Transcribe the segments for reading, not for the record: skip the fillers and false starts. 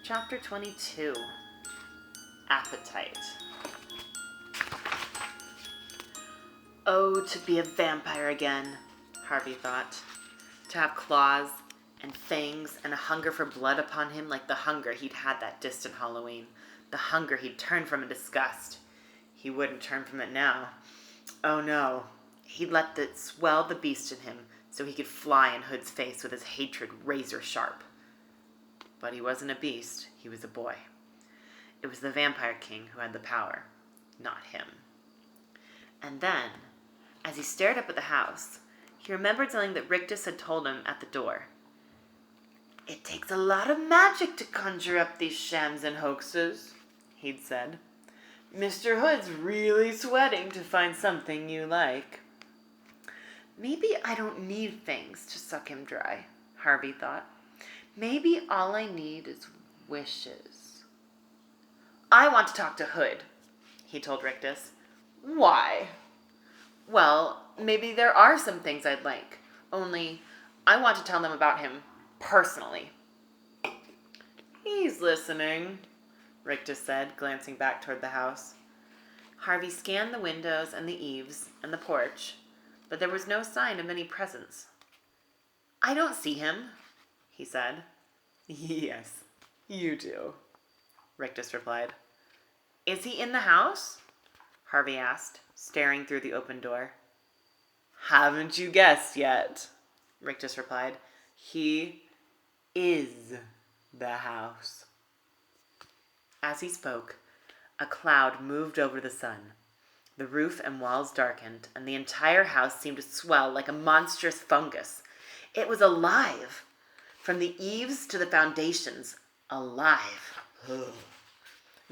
Chapter 22. Appetite. Oh, to be a vampire again, Harvey thought. To have claws and fangs and a hunger for blood upon him like the hunger he'd had that distant Halloween. The hunger he'd turned from in disgust. He wouldn't turn from it now. Oh no. He'd let it swell the beast in him so he could fly in Hood's face with his hatred razor sharp. But he wasn't a beast, he was a boy. It was the Vampire King who had the power, not him. And then, as he stared up at the house, he remembered something that Rictus had told him at the door. "It takes a lot of magic to conjure up these shams and hoaxes," he'd said. "Mr. Hood's really sweating to find something you like." Maybe I don't need things to suck him dry, Harvey thought. Maybe all I need is wishes. "I want to talk to Hood," he told Rictus. "Why?" "Well, maybe there are some things I'd like. Only, I want to tell them about him personally." "He's listening," Rictus said, glancing back toward the house. Harvey scanned the windows and the eaves and the porch, but there was no sign of any presence. "I don't see him," he said. "Yes, you do," Rictus replied. "Is he in the house?" Harvey asked, staring through the open door. "Haven't you guessed yet?" Rictus replied. "He is the house." As he spoke, a cloud moved over the sun. The roof and walls darkened, and the entire house seemed to swell like a monstrous fungus. It was alive. From the eaves to the foundations, alive.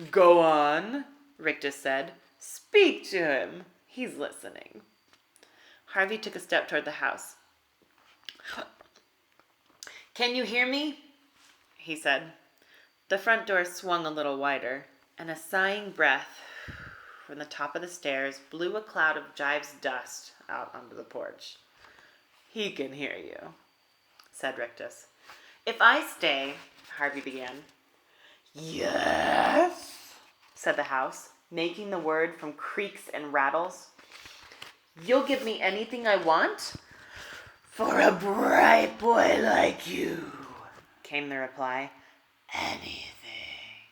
"Go on," Rictus said. "Speak to him. He's listening." Harvey took a step toward the house. "Can you hear me?" he said. The front door swung a little wider, and a sighing breath from the top of the stairs blew a cloud of Jive's dust out onto the porch. "He can hear you," said Rictus. "If I stay," Harvey began. "Yes," said the house, making the word from creaks and rattles. "You'll give me anything I want?" "For a bright boy like you," came the reply. "Anything."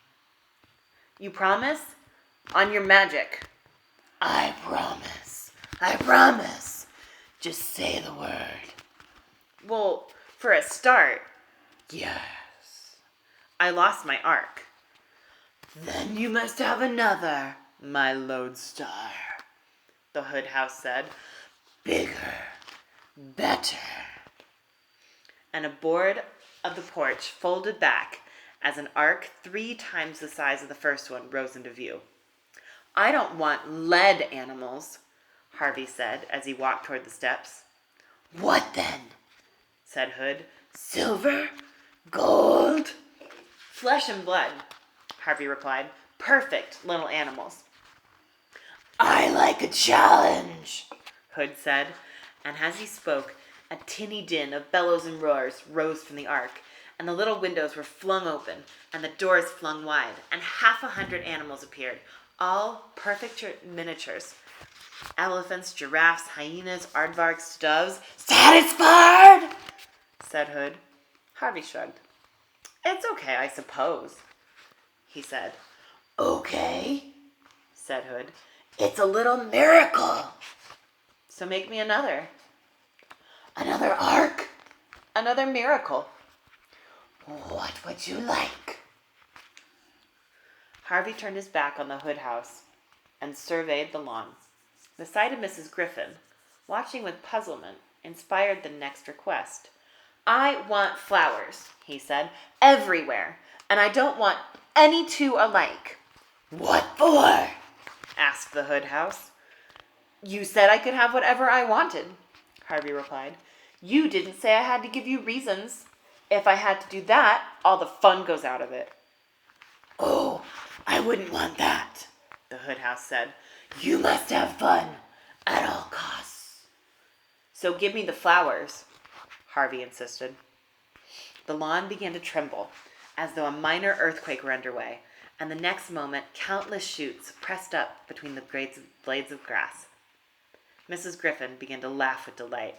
"You promise? On your magic." "I promise. I promise. Just say the word." "Well, for a start." "Yes." "I lost my arc." "Then you must have another, my lodestar," the Hood house said. "Bigger, better." And a board of the porch folded back as an arc 3 times the size of the first one rose into view. "I don't want lead animals," Harvey said as he walked toward the steps. "What then?" said Hood. "Silver? Gold?" "Flesh and blood," Harvey replied. "Perfect little animals." "I like a challenge," Hood said, and as he spoke, a tinny din of bellows and roars rose from the ark, and the little windows were flung open, and the doors flung wide, and 100 animals appeared, all perfect miniatures. Elephants, giraffes, hyenas, aardvarks, doves. "Satisfied?" said Hood. Harvey shrugged. "It's okay, I suppose," he said. "Okay," said Hood. "It's a little miracle." "So make me another." "Another ark?" "Another miracle." "What would you like?" Harvey turned his back on the Hood house and surveyed the lawn. The sight of Mrs. Griffin, watching with puzzlement, inspired the next request. "I want flowers," he said, "everywhere, and I don't want any 2 alike." "What for?" asked the Hood house. "You said I could have whatever I wanted," Harvey replied. "You didn't say I had to give you reasons. If I had to do that, all the fun goes out of it." "Oh, I wouldn't want that," the Hood house said. "You must have fun at all costs." "So give me the flowers," Harvey insisted. The lawn began to tremble, as though a minor earthquake were underway, and the next moment countless shoots pressed up between the blades of grass. Mrs. Griffin began to laugh with delight.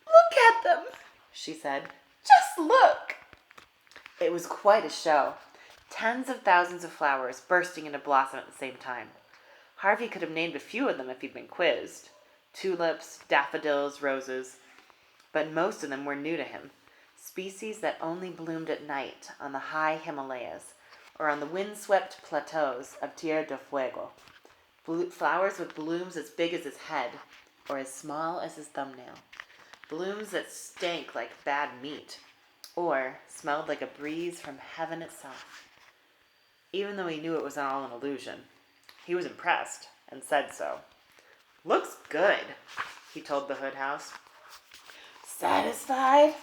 "Look at them," she said. "Just look." It was quite a show. Tens of thousands of flowers bursting into blossom at the same time. Harvey could have named a few of them if he'd been quizzed. Tulips, daffodils, roses. But most of them were new to him. Species that only bloomed at night on the high Himalayas or on the windswept plateaus of Tierra del Fuego. Flowers with blooms as big as his head or as small as his thumbnail. Blooms that stank like bad meat or smelled like a breeze from heaven itself. Even though he knew it was all an illusion, he was impressed and said so. "Looks good," he told the hood house. "Satisfied?"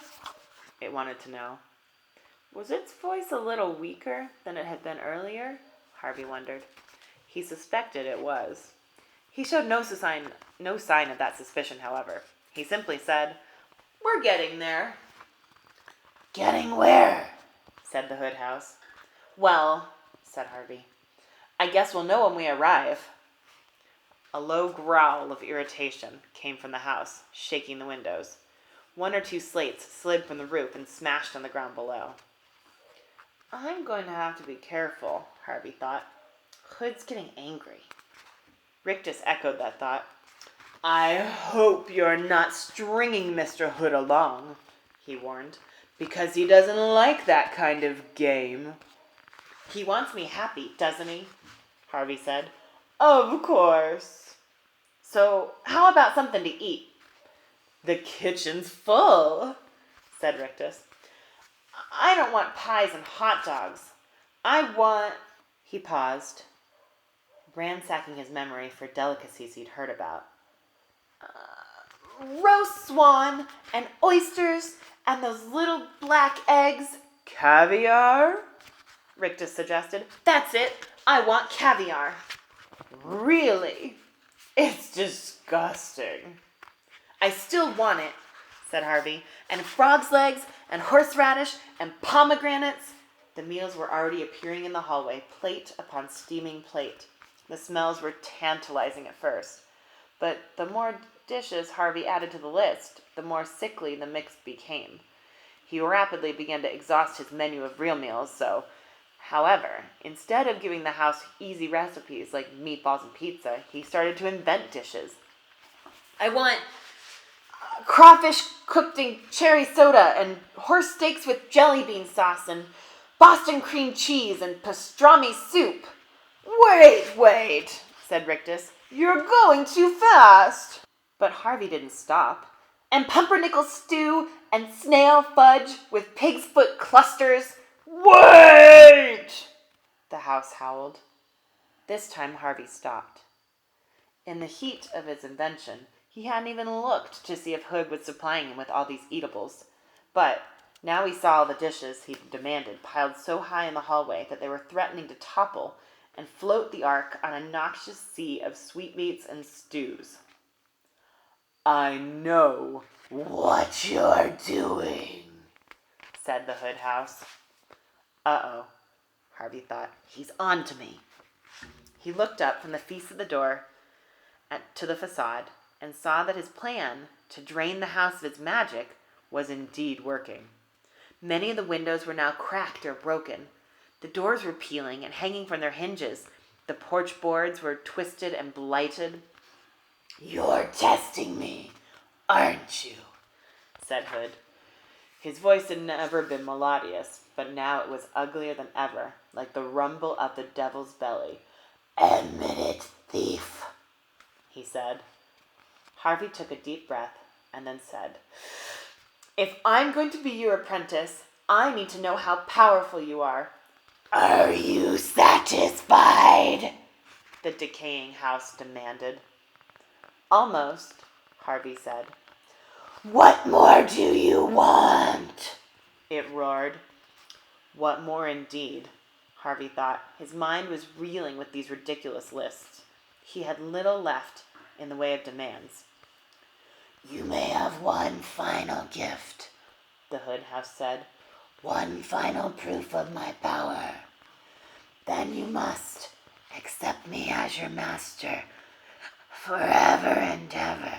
it wanted to know. Was its voice a little weaker than it had been earlier? Harvey wondered. He suspected it was. He showed no sign of that suspicion, however. He simply said, "We're getting there." "Getting where?" said the hood house. "Well," said Harvey, "I guess we'll know when we arrive." A low growl of irritation came from the house, shaking the windows. One or two slates slid from the roof and smashed on the ground below. "I'm going to have to be careful," Harvey thought. "Hood's getting angry." Rictus echoed that thought. "I hope you're not stringing Mr. Hood along," he warned, "because he doesn't like that kind of game." "He wants me happy, doesn't he?" Harvey said. "Of course." "So how about something to eat?" "The kitchen's full," said Rictus. "I don't want pies and hot dogs. I want—" He paused, ransacking his memory for delicacies he'd heard about. "Roast swan and oysters and those little black eggs." "Caviar?" Rictus suggested. "That's it. I want caviar." "Really? It's disgusting." "I still want it," said Harvey. "And frog's legs and horseradish and pomegranates." The meals were already appearing in the hallway, plate upon steaming plate. The smells were tantalizing at first, but the more dishes Harvey added to the list, the more sickly the mix became. He rapidly began to exhaust his menu of real meals, so, however, instead of giving the house easy recipes like meatballs and pizza, he started to invent dishes. "I want crawfish cooked in cherry soda and horse steaks with jelly bean sauce and Boston cream cheese and pastrami soup." Wait, said Rictus. "You're going too fast." But Harvey didn't stop. "And pumpernickel stew and snail fudge with pig's foot clusters." "Wait!" the house howled. This time Harvey stopped. In the heat of his invention, he hadn't even looked to see if Hood was supplying him with all these eatables. But now he saw all the dishes he'd demanded piled so high in the hallway that they were threatening to topple and float the ark on a noxious sea of sweetmeats and stews. "I know what you're doing," said the Hood house. Uh-oh, Harvey thought. He's on to me. He looked up from the feast at the door to the facade and saw that his plan to drain the house of its magic was indeed working. Many of the windows were now cracked or broken. The doors were peeling and hanging from their hinges. The porch boards were twisted and blighted. "You're testing me, aren't you?" said Hood. His voice had never been melodious, but now it was uglier than ever, like the rumble of the devil's belly. "Admit it, thief," he said. Harvey took a deep breath and then said, "If I'm going to be your apprentice, I need to know how powerful you are." "Are you satisfied?" the decaying house demanded. "Almost," Harvey said. "What more do you want?" it roared. What more indeed, Harvey thought. His mind was reeling with these ridiculous lists. He had little left in the way of demands. "You may have one final gift," the Hood house said. one final proof of my power. Then you must accept me as your master forever and ever.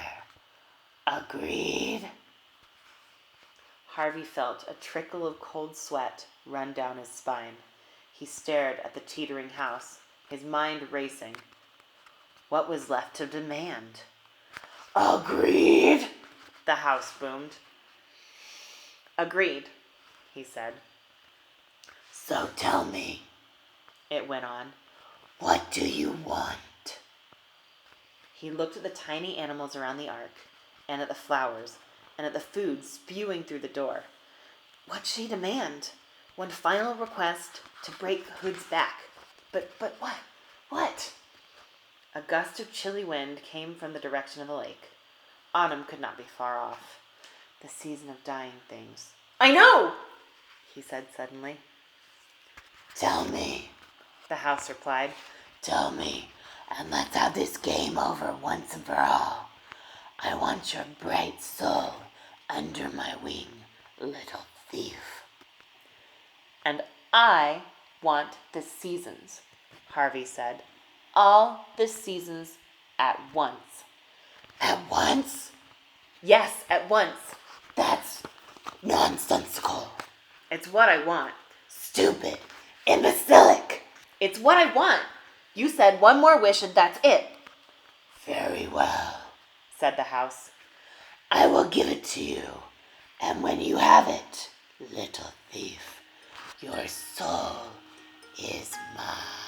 Agreed? Harvey felt a trickle of cold sweat run down his spine. He stared at the teetering house, his mind racing. What was left to demand? Agreed? The house boomed. Agreed, he said. So tell me, It went on. what do you want? He looked at the tiny animals around the ark, and at the flowers, and at the food spewing through the door. What'd she demand? One final request to break Hood's back. But what? What? A gust of chilly wind came from the direction of the lake. Autumn could not be far off. The season of dying things. I know, he said suddenly. Tell me, The house replied. tell me, and let's have this game over once and for all. I want your bright soul under my wing, little thief. And I want the seasons, Harvey said. All the seasons at once. At once? Yes, at once. That's nonsensical. It's what I want. Stupid. Imbecilic. It's what I want. You said one more wish and that's it, Very well. said the house. I will give it to you. And when you have it, little thief, your soul is mine.